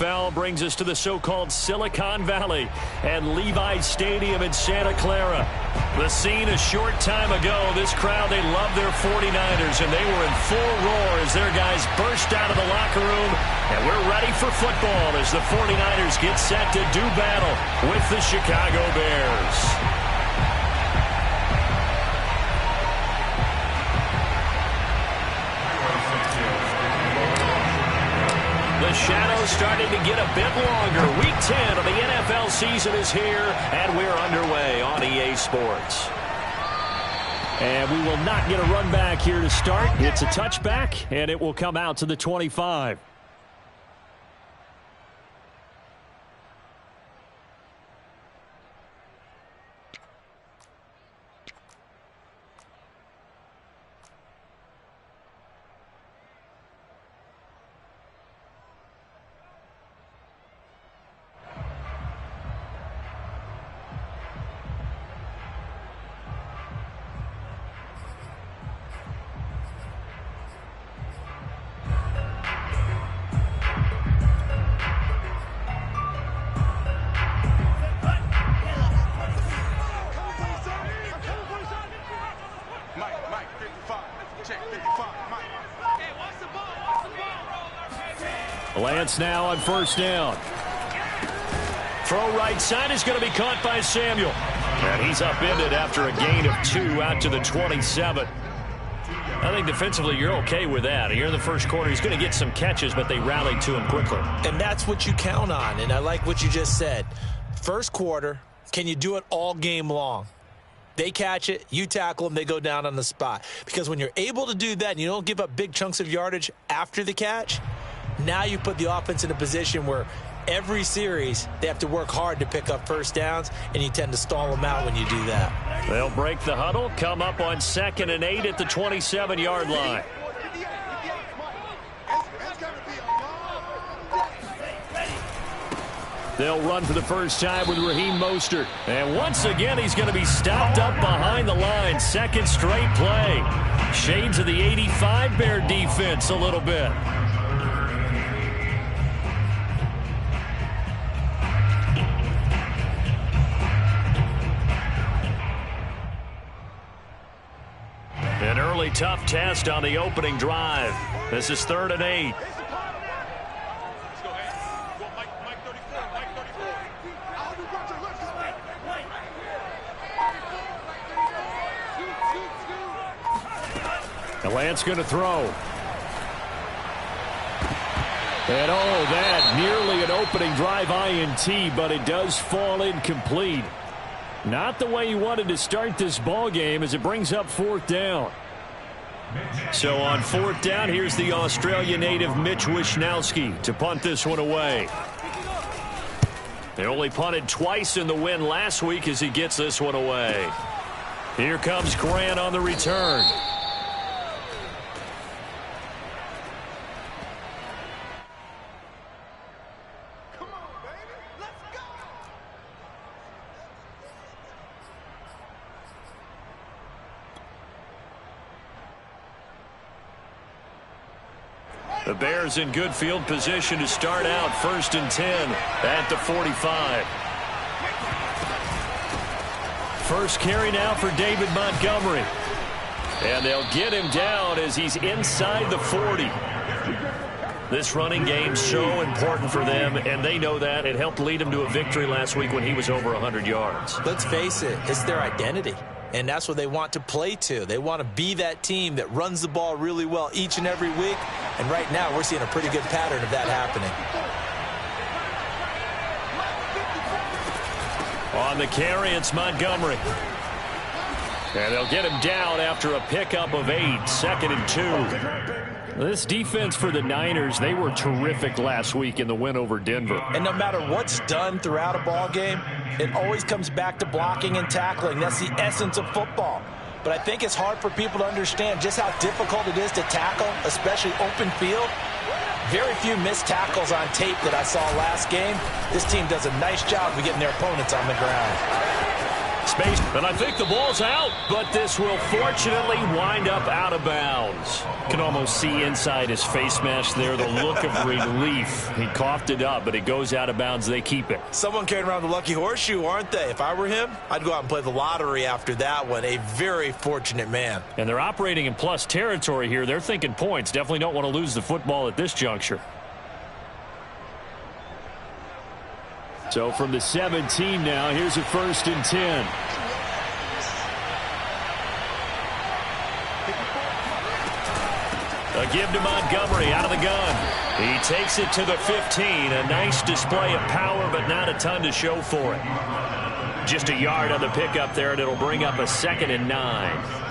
foul brings us to the so-called Silicon Valley and Levi's Stadium in Santa Clara. The scene a short time ago. This crowd, they love their 49ers, and they were in full roar as their guys burst out of the locker room. And we're ready for football as the 49ers get set to do battle with the Chicago Bears. The shadow's starting to get a bit longer. Week 10 of the NFL season is here, and we're underway on EA Sports. And we will not get a run back here to start. It's a touchback, and it will come out to the 25. Lance now on first down. Throw right side is going to be caught by Samuel. And he's upended after a gain of 2 out to the 27. I think defensively you're okay with that. Here in the first quarter, he's going to get some catches, but they rallied to him quickly. And that's what you count on, and I like what you just said. First quarter, can you do it all game long? They catch it, you tackle them, they go down on the spot. Because when you're able to do that and you don't give up big chunks of yardage after the catch, now you put the offense in a position where every series they have to work hard to pick up first downs, and you tend to stall them out when you do that. They'll break the huddle, come up on 2nd and 8 at the 27-yard line. They'll run for the first time with Raheem Mostert. And once again, he's going to be stopped up behind the line. Second straight play. Shades of the 85 Bear defense a little bit. An early tough test on the opening drive. This is 3rd and 8. And Lance going to throw. And that nearly an opening drive INT, but it does fall incomplete. Not the way he wanted to start this ball game as it brings up 4th down. So on 4th down, here's the Australia native Mitch Wishnowsky to punt this one away. They only punted twice in the win last week as he gets this one away. Here comes Grant on the return. The Bears in good field position to start out 1st and 10 at the 45. First carry now for David Montgomery. And they'll get him down as he's inside the 40. This running game's so important for them, and they know that. It helped lead them to a victory last week when he was over 100 yards. Let's face it, it's their identity. And that's what they want to play to. They want to be that team that runs the ball really well each and every week. And right now, we're seeing a pretty good pattern of that happening. On the carry, it's Montgomery. And they'll get him down after a pickup of 8, 2nd and 2. This defense for the Niners, they were terrific last week in the win over Denver. And no matter what's done throughout a ball game, it always comes back to blocking and tackling. That's the essence of football. But I think it's hard for people to understand just how difficult it is to tackle, especially open field. Very few missed tackles on tape that I saw last game. This team does a nice job of getting their opponents on the ground. Space, and I think the ball's out, but this will fortunately wind up out of bounds. You can almost see inside his face mask there the look of relief. He coughed it up, but it goes out of bounds. They keep it. Someone carrying around the lucky horseshoe, aren't they? If I were him, I'd go out and play the lottery after that one. A very fortunate man. And they're operating in plus territory here. They're thinking points. Definitely don't want to lose the football at this juncture. So from the 17 now, here's a 1st and 10. A give to Montgomery out of the gun. He takes it to the 15. A nice display of power, but not a ton to show for it. Just a yard on the pickup there, and it'll bring up a 2nd and 9.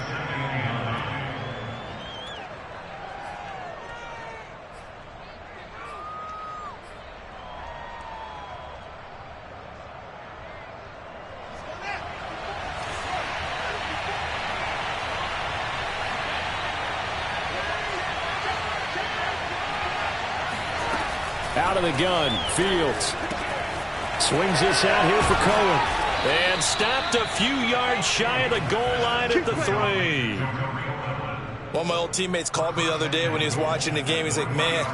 Out of the gun, Fields. Swings this out here for Cohen. And stopped a few yards shy of the goal line at the 3. One of my old teammates called me the other day when he was watching the game. He's like, man,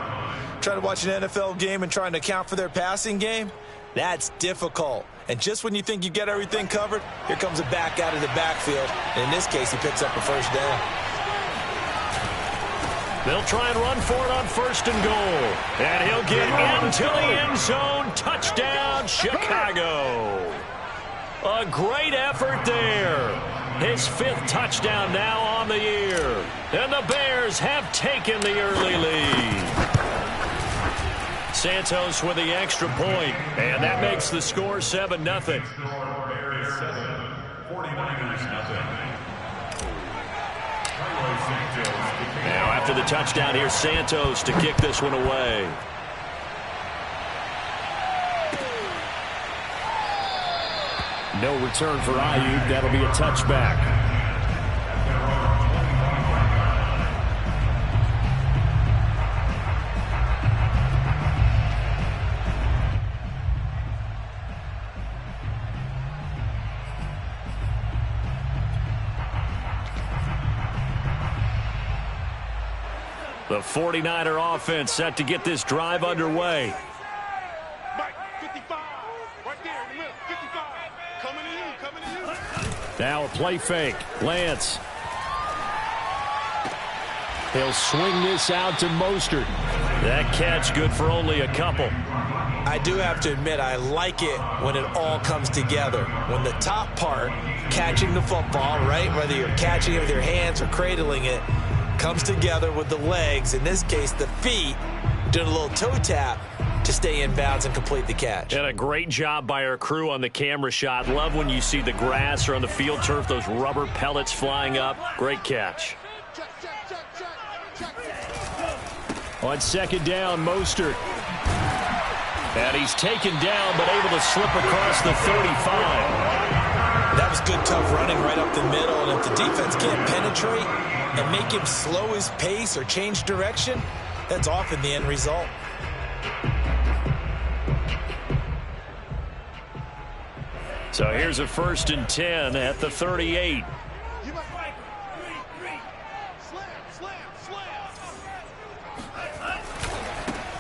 trying to watch an NFL game and trying to account for their passing game, that's difficult. And just when you think you get everything covered, here comes a back out of the backfield. And in this case, he picks up a 1st down. They'll try and run for it on 1st and goal. And he'll get into the end zone. Touchdown, Chicago. A great effort there. His 5th touchdown now on the year. And the Bears have taken the early lead. Santos with the extra point. And that makes the score 7-0. Now after the touchdown, here's Santos to kick this one away. No return for Ayuk. That'll be a touchback. The 49er offense set to get this drive underway. Now a play fake. Lance. He'll swing this out to Mostert. That catch good for only a couple. I do have to admit, I like it when it all comes together. When the top part, catching the football, right, whether you're catching it with your hands or cradling it, comes together with the legs, in this case the feet, doing a little toe tap to stay in bounds and complete the catch. And a great job by our crew on the camera shot. Love when you see the grass or on the field turf, those rubber pellets flying up. Great catch. On 2nd down, Mostert. And he's taken down but able to slip across the 35. That was good, tough running right up the middle, and if the defense can't penetrate and make him slow his pace or change direction, that's often the end result. So here's a 1st and 10 at the 38.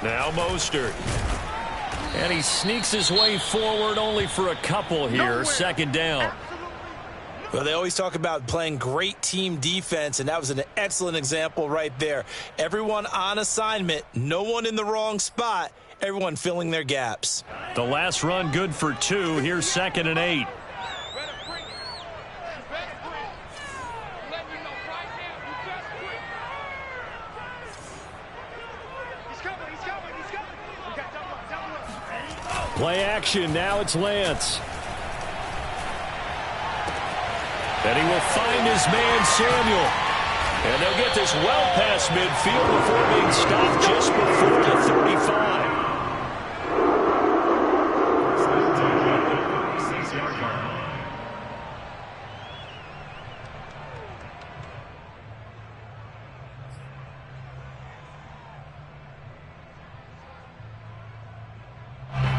Now Mostert. And he sneaks his way forward only for a couple here. 2nd down. Well, they always talk about playing great team defense, and that was an excellent example right there. Everyone on assignment, no one in the wrong spot, everyone filling their gaps. The last run good for 2. Here's 2nd and 8. Play action. Now it's Lance. And he will find his man, Samuel. And they'll get this well past midfield before being stopped just before the 35.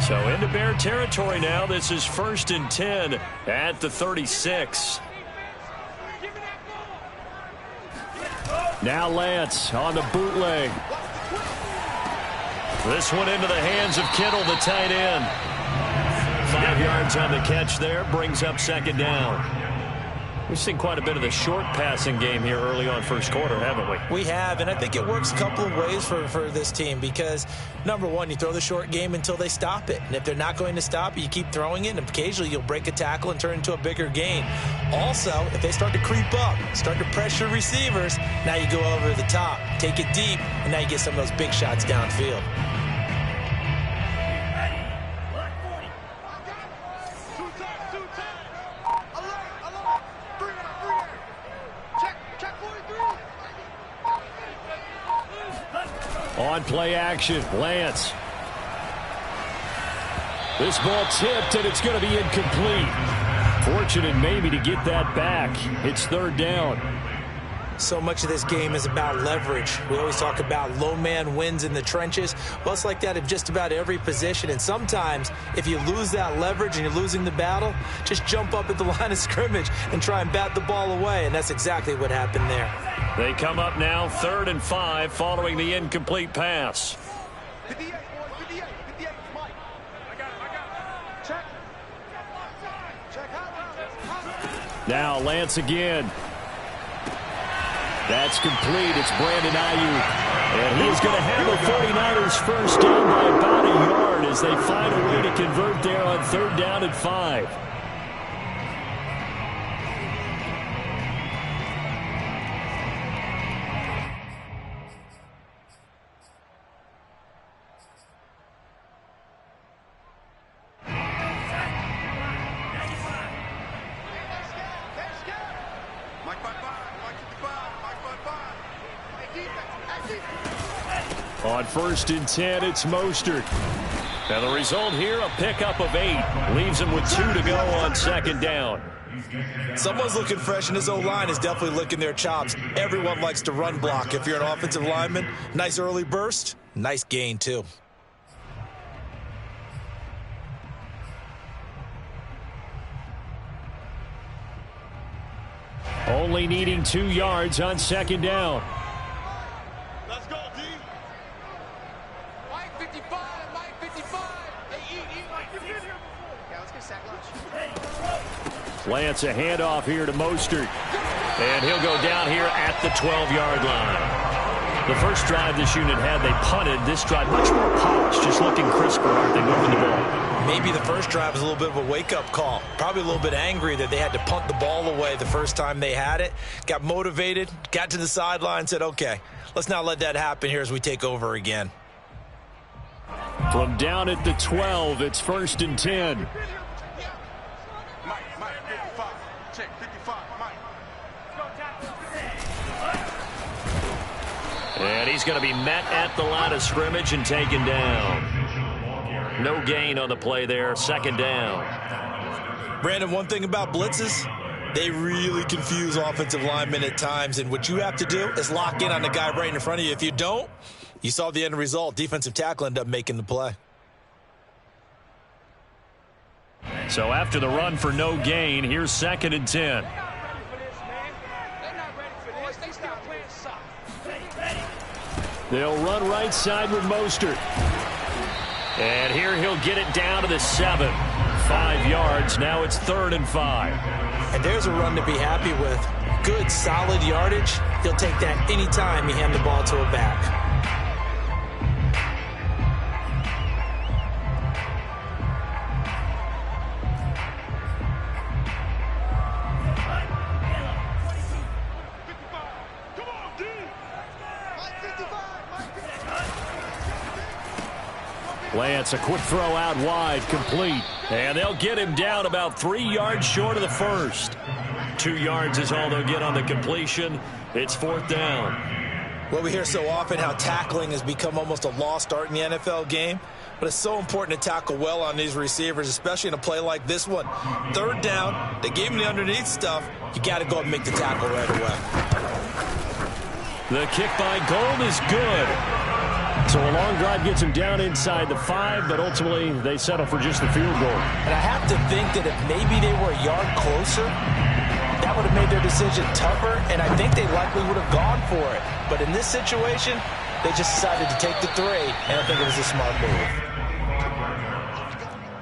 So into Bear territory now. This is 1st and 10 at the 36. Now Lance on the bootleg. This one into the hands of Kittle, the tight end. 5 yards on the catch there, brings up 2nd down. We've seen quite a bit of the short passing game here early on first quarter, haven't we? We have, and I think it works a couple of ways for this team because, number one, you throw the short game until they stop it. And if they're not going to stop it, you keep throwing it, and occasionally you'll break a tackle and turn into a bigger gain. Also, if they start to creep up, start to pressure receivers, now you go over the top, take it deep, and now you get some of those big shots downfield. On play action, Lance. This ball tipped, and it's going to be incomplete. Fortunate maybe to get that back. It's 3rd down. So much of this game is about leverage. We always talk about low man wins in the trenches. Well, it's like that in just about every position. And sometimes, if you lose that leverage and you're losing the battle, just jump up at the line of scrimmage and try and bat the ball away. And that's exactly what happened there. They come up now 3rd and 5 following the incomplete pass. 58, boys, 58, 58, Mike. I got it. Check. Check. Now Lance again. That's complete. It's Brandon Ayuk. And he is going to have the 49ers first down by about a yard as they find a way to convert there on 3rd down and 5. On 1st and 10, it's Mostert. Now the result here, a pickup of 8. Leaves him with 2 to go on 2nd down. Someone's looking fresh, and his O-line is definitely licking their chops. Everyone likes to run block. If you're an offensive lineman, nice early burst, nice gain too. Only needing 2 yards on 2nd down. Let's go, D. Mike 55, Mike 55. Hey, eat, Mike. You've been here before. Yeah, let's get sack lunch. Lance a handoff here to Mostert. And he'll go down here at the 12-yard line. The first drive this unit had, they punted. This drive, much more polished, just looking crisper, aren't they, moving the ball? Maybe the first drive was a little bit of a wake-up call. Probably a little bit angry that they had to punt the ball away the first time they had it. Got motivated, got to the sideline, said, okay, let's not let that happen here as we take over again. From down at the 12, it's 1st and 10. Mike 55. Check 55, Mike. And he's going to be met at the line of scrimmage and taken down. No gain on the play there, 2nd down. Brandon, one thing about blitzes, they really confuse offensive linemen at times, and what you have to do is lock in on the guy right in front of you. If you don't, you saw the end result. Defensive tackle ended up making the play. So after the run for no gain, here's 2nd and 10. They'll run right side with Mostert. And here he'll get it down to the 7. 5 yards. Now it's 3rd and 5. And there's a run to be happy with. Good, solid yardage. He'll take that anytime you hand the ball to a back. Lance, a quick throw out wide, complete. And they'll get him down about 3 yards short of the first. 2 yards is all they'll get on the completion. It's 4th down. Well, we hear so often how tackling has become almost a lost art in the NFL game. But it's so important to tackle well on these receivers, especially in a play like this one. 3rd down, they gave him the underneath stuff. You got to go and make the tackle right away. The kick by Gold is good. So a long drive gets them down inside the 5, but ultimately they settle for just the field goal. And I have to think that if maybe they were a yard closer, that would have made their decision tougher, and I think they likely would have gone for it. But in this situation, they just decided to take the 3, and I think it was a smart move.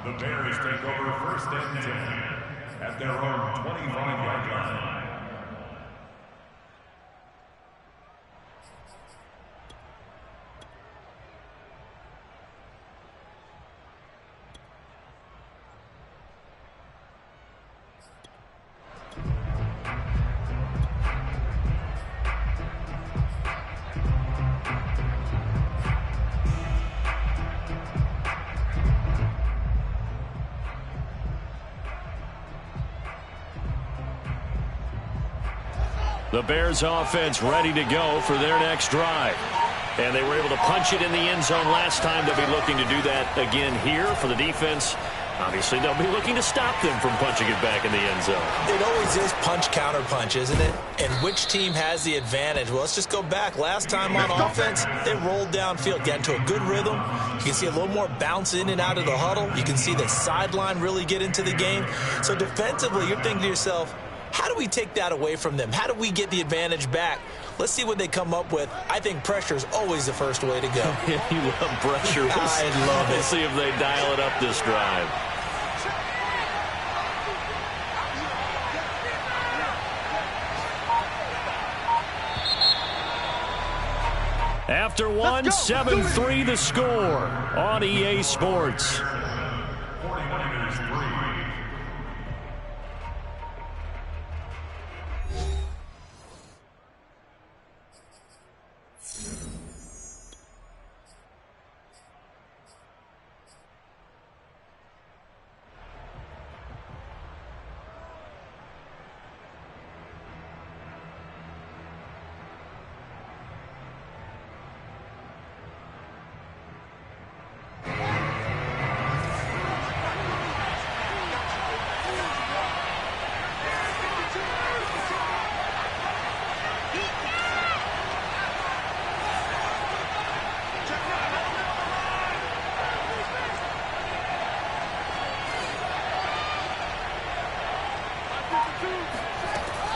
The Bears take over 1st and 10 at their own 25-yard line. The Bears offense ready to go for their next drive. And they were able to punch it in the end zone last time. They'll be looking to do that again here for the defense. Obviously, they'll be looking to stop them from punching it back in the end zone. It always is punch-counter-punch, isn't it? And which team has the advantage? Well, let's just go back. Last time on offense, they rolled downfield, got into a good rhythm. You can see a little more bounce in and out of the huddle. You can see the sideline really get into the game. So defensively, you're thinking to yourself, how do we take that away from them? How do we get the advantage back? Let's see what they come up with. I think pressure is always the first way to go. Yeah, you love pressure. I love it. We'll see if they dial it up this drive. After one, 7-3 the score on EA Sports. 49ers 3.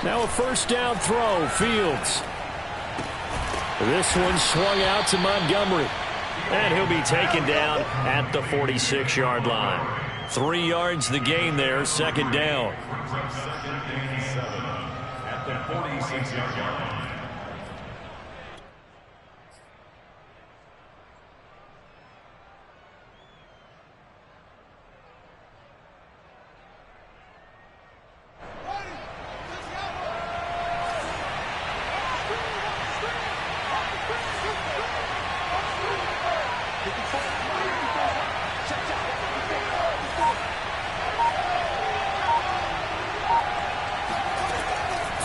Now a first down throw, Fields. This one swung out to Montgomery. And he'll be taken down at the 46-yard line. 3 yards the gain there, second down. Second and 7 at the 46-yard line.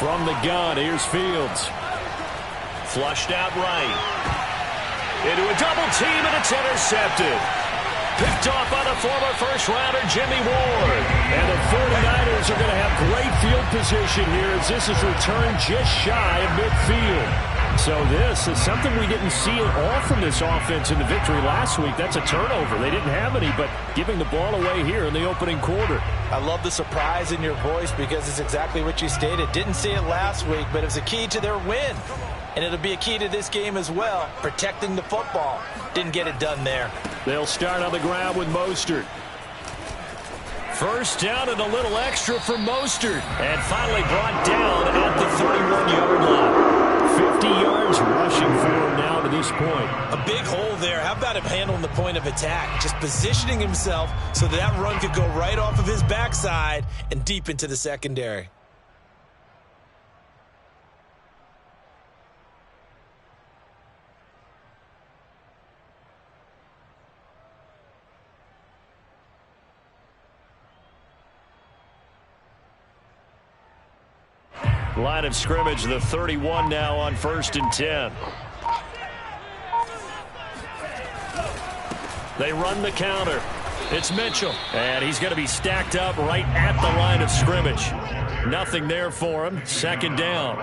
From the gun, here's Fields. Flushed out right. Into a double team, and it's intercepted. Picked off by the former first-rounder Jimmy Ward. And the 49ers are going to have great field position here as this is returned just shy of midfield. So this is something we didn't see at all from this offense in the victory last week. That's a turnover. They didn't have any, but giving the ball away here in the opening quarter. I love the surprise in your voice because it's exactly what you stated. Didn't see it last week, but it was a key to their win. And it'll be a key to this game as well, protecting the football. Didn't get it done there. They'll start on the ground with Mostert. First down and a little extra for Mostert. And finally brought down at the 31-yard line. 50 yards rushing for him now to this point. A big hole there. How about him handling the point of attack? Just positioning himself so that run could go right off of his backside and deep into the secondary. Line of scrimmage, the 31 now on 1st and 10. They run the counter. It's Mitchell. And he's going to be stacked up right at the line of scrimmage. Nothing there for him. Second down.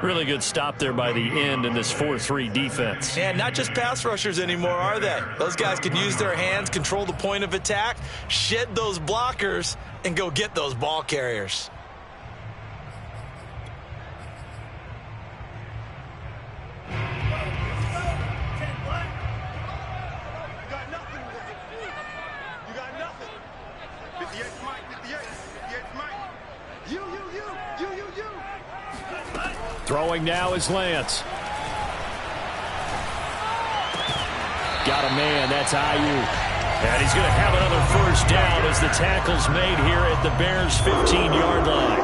Really good stop there by the end in this 4-3 defense. And not just pass rushers anymore, are they? Those guys can use their hands, control the point of attack, shed those blockers, and go get those ball carriers. Throwing now is Lance. Got a man, that's Ayuk. And he's going to have another first down as the tackle's made here at the Bears' 15-yard line.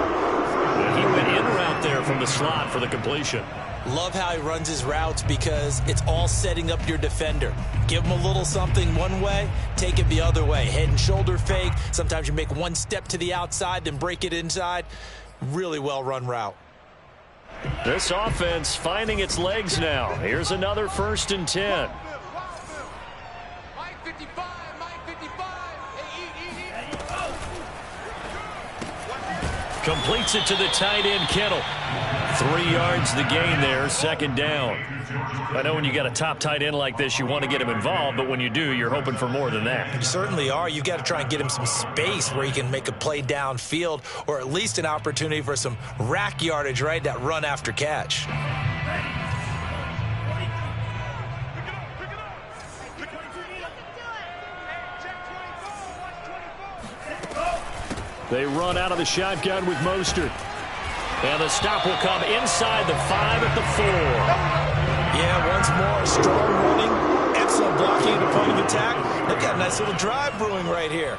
He went in route there from the slot for the completion. Love how he runs his routes because it's all setting up your defender. Give him a little something one way, take it the other way. Head and shoulder fake. Sometimes you make one step to the outside, then break it inside. Really well-run route. This offense finding its legs now. Here's another 1st and 10. Completes it to the tight end, Kittle. 3 yards the gain there, 2nd down. I know when you got a top tight end like this, you want to get him involved, but when you do, you're hoping for more than that. You certainly are. You've got to try and get him some space where he can make a play downfield, or at least an opportunity for some rack yardage, right? That run after catch. They run out of the shotgun with Mostert. And the stop will come inside the 5 at the 4. Yeah, once more, strong running, excellent blocking at the point of attack. They've got a nice little drive brewing right here.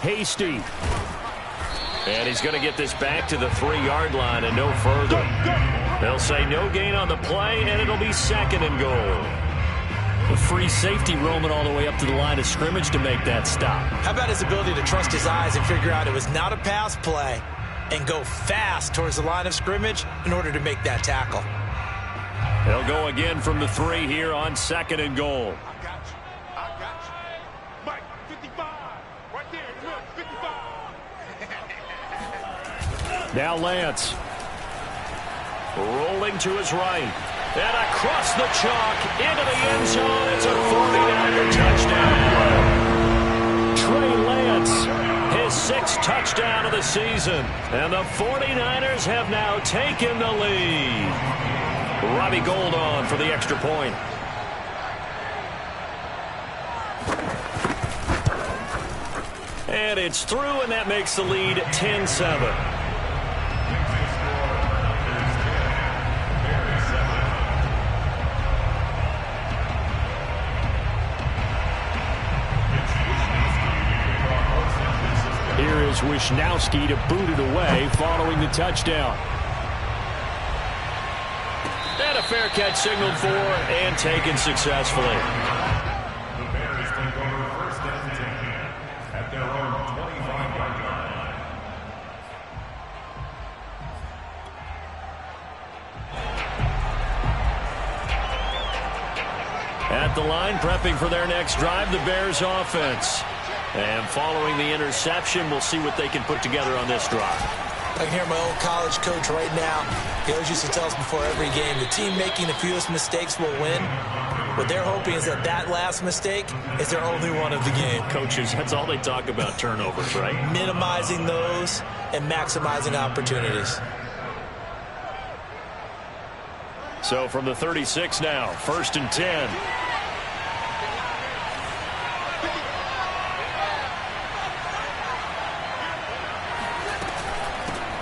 Hasty. And he's going to get this back to the 3-yard line and no further. They'll say no gain on the play, and it'll be 2nd and goal. A free safety roaming all the way up to the line of scrimmage to make that stop. How about his ability to trust his eyes and figure out it was not a pass play and go fast towards the line of scrimmage in order to make that tackle. They'll go again from the 3 here on 2nd and goal. Now Lance. Rolling to his right. And across the chalk into the end zone. It's a 49er touchdown. Trey Lance, his 6th touchdown of the season. And the 49ers have now taken the lead. Robbie Gould on for the extra point. And it's through, and that makes the lead 10-7. Here is Wisnowski to boot it away following the touchdown. And a fair catch signaled for and taken successfully. The Bears take over 1st and 10 at their own 25-yard line. At the line, prepping for their next drive, the Bears offense. And following the interception, we'll see what they can put together on this drive. I can hear my old college coach right now. He always used to tell us before every game, the team making the fewest mistakes will win. What they're hoping is that that last mistake is their only one of the game. Coaches, that's all they talk about, turnovers, right? Minimizing those and maximizing opportunities. So from the 36 now, 1st and 10.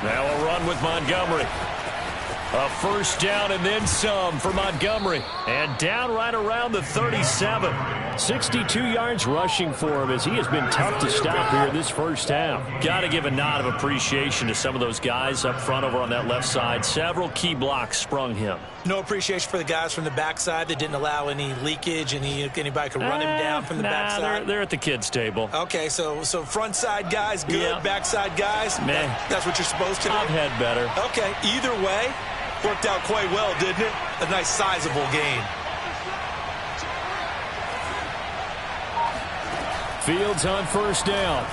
Now a run with Montgomery. A first down and then some for Montgomery. And down right around the 37. 62 yards rushing for him as he has been tough to stop here in this first half. Got to give a nod of appreciation to some of those guys up front over on that left side. Several key blocks sprung him. No appreciation for the guys from the backside that didn't allow any leakage, anybody could run him down from the backside? They're at the kids' table. Okay, so front side guys, good. Yeah. Backside guys, that's what you're supposed to do? I've had better. Okay, either way, worked out quite well, didn't it? A nice sizable gain. Fields on first down.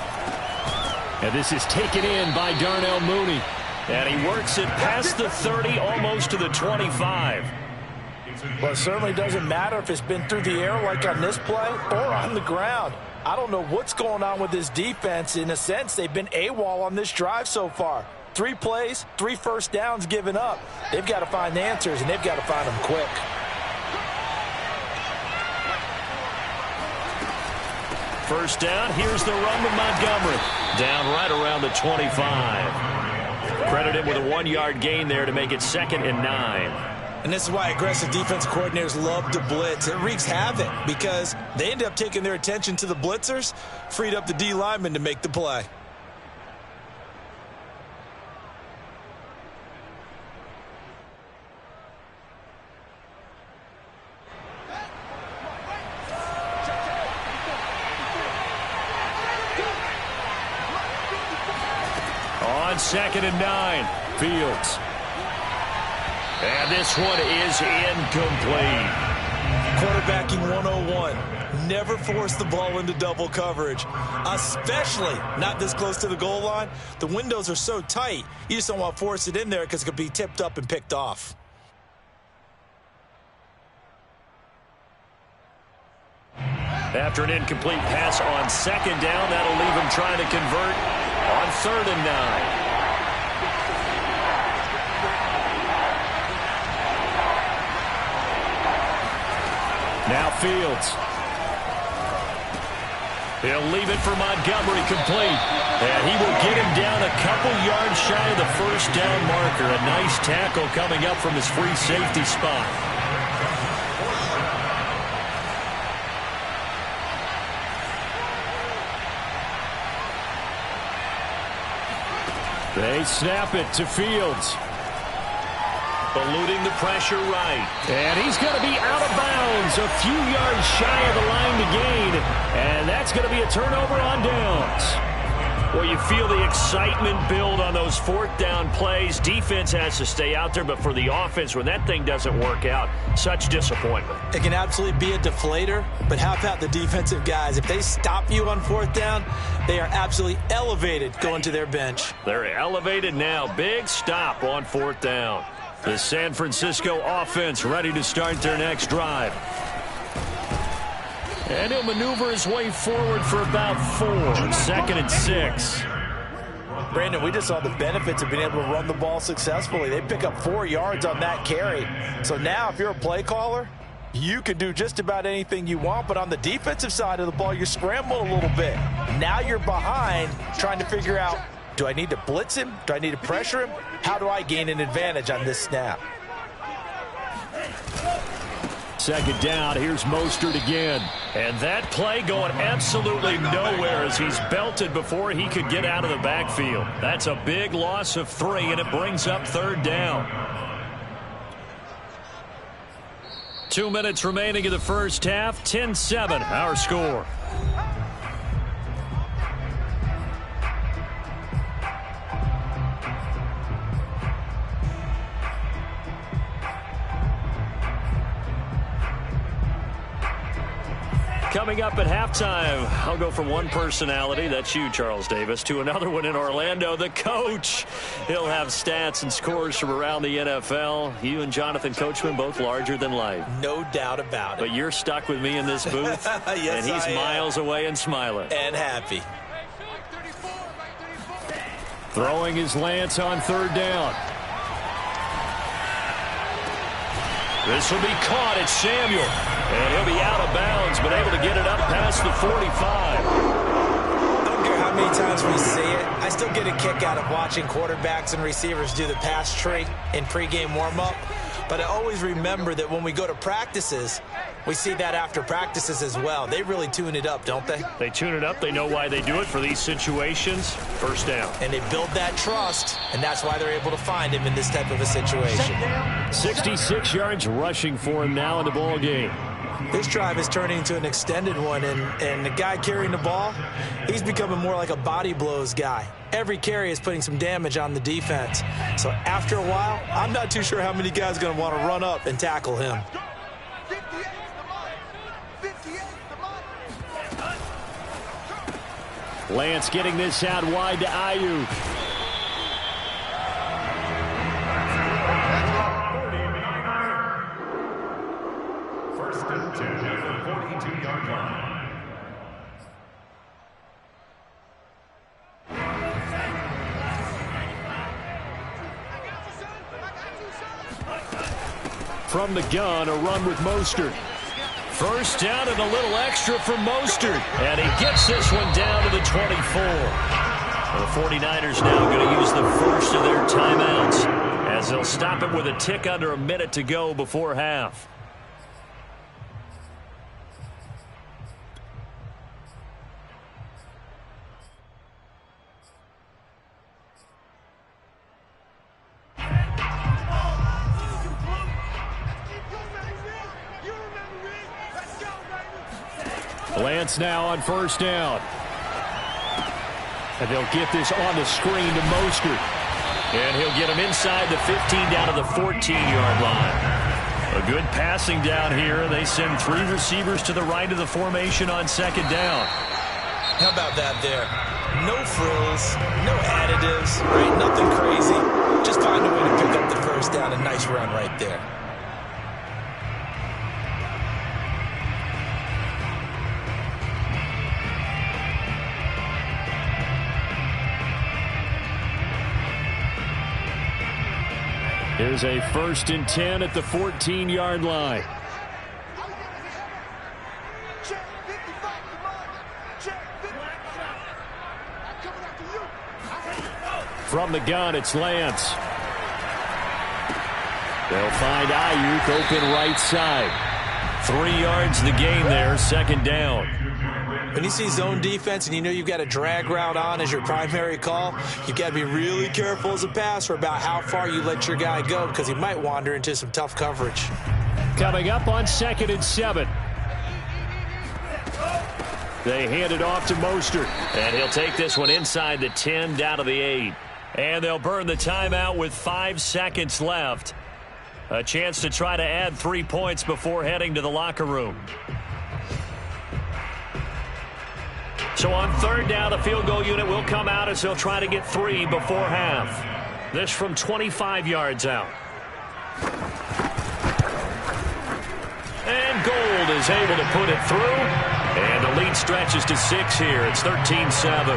And this is taken in by Darnell Mooney. And he works it past the 30, almost to the 25. Well, it certainly doesn't matter if it's been through the air like on this play or on the ground. I don't know what's going on with this defense. In a sense, they've been AWOL on this drive so far. 3 plays, 3 first downs given up. They've got to find answers, and they've got to find them quick. First down, here's the run to Montgomery. Down right around the 25. Credit him with a 1-yard gain there to make it 2nd and 9. And this is why aggressive defense coordinators love to blitz. It wreaks havoc because they end up taking their attention to the blitzers, freed up the D lineman to make the play. On 2nd and 9, Fields. And this one is incomplete. Quarterbacking 101. Never force the ball into double coverage, especially not this close to the goal line. The windows are so tight, you just don't want to force it in there because it could be tipped up and picked off. After an incomplete pass on 2nd down, that'll leave him trying to convert on 3rd and 9. Now Fields. He'll leave it for Montgomery complete. And he will get him down a couple yards shy of the first down marker. A nice tackle coming up from his free safety spot. They snap it to Fields. Eluding the pressure right. And he's going to be out of bounds, a few yards shy of the line to gain. And that's going to be a turnover on downs. Well, you feel the excitement build on those 4th down plays. Defense has to stay out there, but for the offense, when that thing doesn't work out, such disappointment. It can absolutely be a deflator, but how about the defensive guys? If they stop you on 4th down, they are absolutely elevated going to their bench. They're elevated now. Big stop on 4th down. The San Francisco offense ready to start their next drive. And he'll maneuver his way forward for about 4. 2nd and 6. Brandon, we just saw the benefits of being able to run the ball successfully. They pick up 4 yards on that carry. So now if you're a play caller, you can do just about anything you want. But on the defensive side of the ball, you're scrambling a little bit. Now you're behind trying to figure out, do I need to blitz him? Do I need to pressure him? How do I gain an advantage on this snap? 2nd down, here's Mostert again. And that play going absolutely nowhere as he's belted before he could get out of the backfield. That's a big loss of 3, and it brings up 3rd down. 2 minutes remaining in the first half, 10-7, our score. Coming up at halftime, I'll go from one personality, that's you, Charles Davis, to another one in Orlando, the coach. He'll have stats and scores from around the NFL. You and Jonathan Coachman, both larger than life. No doubt about it. But you're stuck with me in this booth, yes, and he's miles away and smiling. And happy. Throwing his Lance on 3rd down. This will be caught. It's Samuel. And he'll be out of bounds, but able to get it up past the 45. I don't care how many times we see it. I still get a kick out of watching quarterbacks and receivers do the pass tree in pregame warm-up. But I always remember that when we go to practices, We see that after practices as well. They really tune it up, don't they? They tune it up. They know why they do it for these situations. First down. And they build that trust, and that's why they're able to find him in this type of a situation. 66 yards rushing for him now in the ball game. This drive is turning into an extended one, and the guy carrying the ball, he's becoming more like a body blows guy. Every carry is putting some damage on the defense. So after a while, I'm not too sure how many guys are going to want to run up and tackle him. Lance getting this out wide to Ayuk. First and 10 at the 42-yard line. From the gun, a run with Mostert. First down and a little extra from Mostert. And he gets this one down to the 24. The 49ers now going to use the first of their timeouts as they'll stop it with a tick under a minute to go before half. Lance now on first down. And they'll get this on the screen to Mostert. And he'll get him inside the 15 down to the 14-yard line. A good passing down here. They send 3 receivers to the right of the formation on second down. How about that there? No frills, no additives, right? Nothing crazy. Just find a way to pick up the first down. A nice run right there. Here's a 1st and 10 at the 14-yard line. From the gun, it's Lance. They'll find Ayuk open right side. 3 yards the gain there, second down. When you see zone defense and you know you've got a drag route on as your primary call, you've got to be really careful as a passer about how far you let your guy go because he might wander into some tough coverage. Coming up on 2nd and 7. They hand it off to Mostert. And he'll take this one inside the 10 down to the 8. And they'll burn the timeout with 5 seconds left. A chance to try to add 3 points before heading to the locker room. So on 3rd down, the field goal unit will come out as they'll try to get 3 before half. This from 25 yards out. And Gold is able to put it through. And the lead stretches to 6 here. It's 13-7.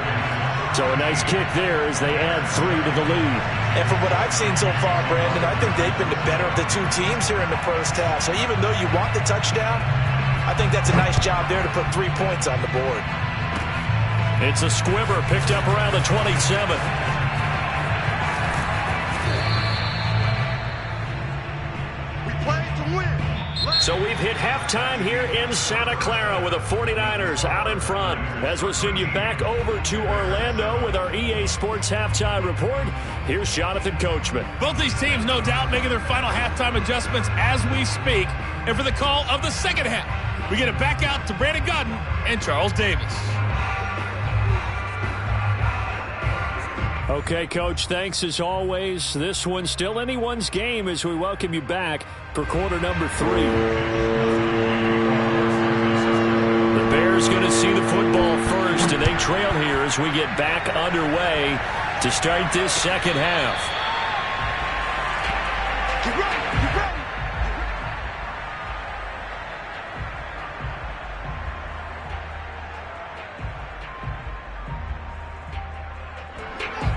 So a nice kick there as they add 3 to the lead. And from what I've seen so far, Brandon, I think they've been the better of the 2 teams here in the first half. So even though you want the touchdown, I think that's a nice job there to put 3 points on the board. It's a squibber picked up around the 27. We play to win. So we've hit halftime here in Santa Clara with the 49ers out in front. As we'll send you back over to Orlando with our EA Sports Halftime Report, here's Jonathan Coachman. Both these teams, no doubt, making their final halftime adjustments as we speak. And for the call of the second half, we get it back out to Brandon Godden and Charles Davis. Okay, Coach, thanks as always. This one's still anyone's game as we welcome you back for quarter number 3. The Bears going to see the football first, and they trail here as we get back underway to start this second half. Get ready, get ready.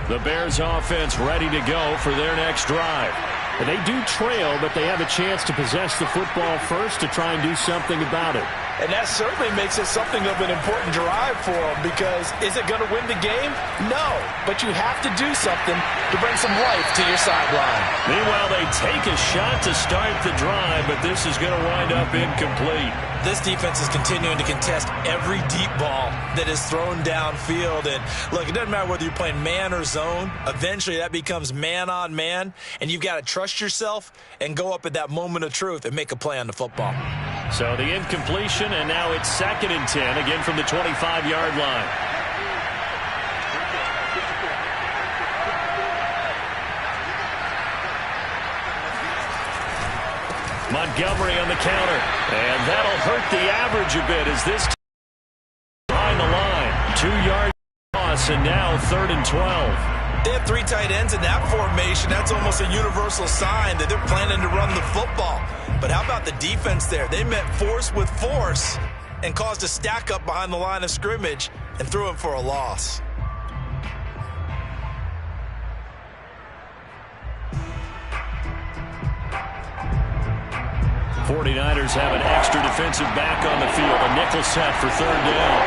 The Bears offense ready to go for their next drive. And they do trail, but they have a chance to possess the football first to try and do something about it. And that certainly makes it something of an important drive for them, because is it going to win the game? No, but you have to do something to bring some life to your sideline. Meanwhile, they take a shot to start the drive, but this is going to wind up incomplete. This defense is continuing to contest every deep ball that is thrown downfield. And look, it doesn't matter whether you're playing man or zone. Eventually, that becomes man on man, and you've got to trust yourself and go up at that moment of truth and make a play on the football. So the incompletion, and now it's 2nd and 10, again from the 25-yard line. Montgomery on the counter, and that'll hurt the average a bit as this behind the line. 2-yard loss, and now 3rd and 12. They have 3 tight ends in that formation. That's almost a universal sign that they're planning to run the football. But how about the defense there? They met force with force and caused a stack up behind the line of scrimmage and threw him for a loss. '49ers have an extra defensive back on the field. A nickel set for 3rd down.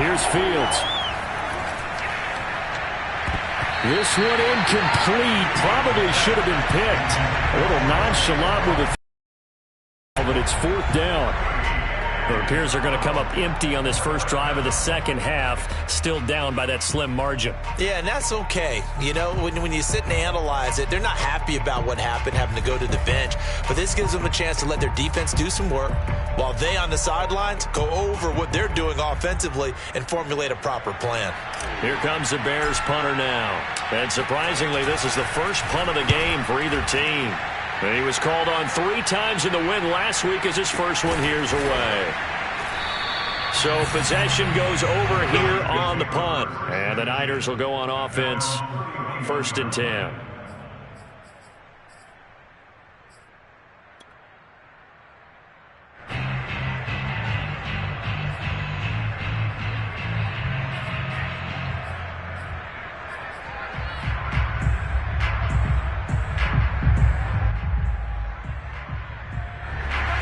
Here's Fields. This one incomplete. Probably should have been picked. A little nonchalant with it, but it's 4th down. It appears they're going to come up empty on this first drive of the second half, still down by that slim margin. Yeah, and that's okay. You know, when you sit and analyze it, they're not happy about what happened, having to go to the bench. But this gives them a chance to let their defense do some work while they on the sidelines go over what they're doing offensively and formulate a proper plan. Here comes the Bears punter now. And surprisingly, this is the first punt of the game for either team. And he was called on 3 times in the win last week as his first one here's away. So possession goes over here on the punt. And the Niners will go on offense, 1st and 10.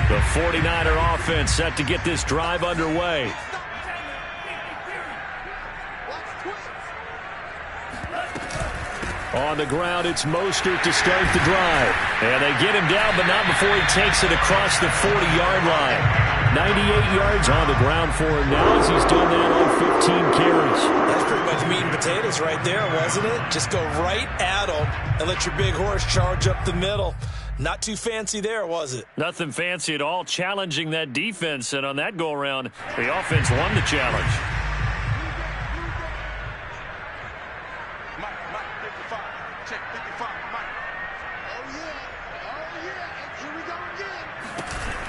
The 49er offense set to get this drive underway. On the ground, it's Mostert to start the drive. And they get him down, but not before he takes it across the 40-yard line. 98 yards on the ground for him now as he's done that on 15 carries. That's pretty much meat and potatoes right there, wasn't it? Just go right at him and let your big horse charge up the middle. Not too fancy there, was it? Nothing fancy at all, challenging that defense. And on that go-around, the offense won the challenge.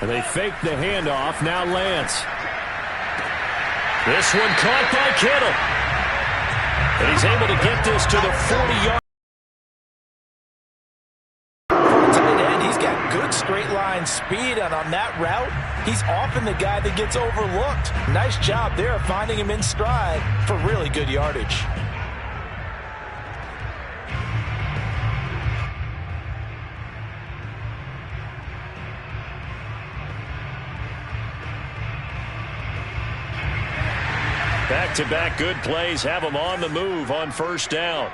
And they fake the handoff. Now Lance. This one caught by Kittle. And he's able to get this to the 40-yard. Straight line speed, and on that route, he's often the guy that gets overlooked. Nice job there finding him in stride for really good yardage. Back-to-back good plays have him on the move on 1st down.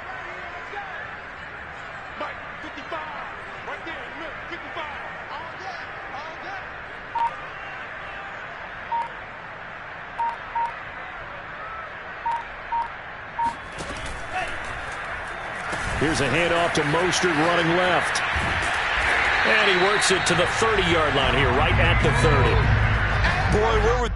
Here's a handoff to Mostert running left. And he works it to the 30-yard line here, right at the 30. Boy, we're with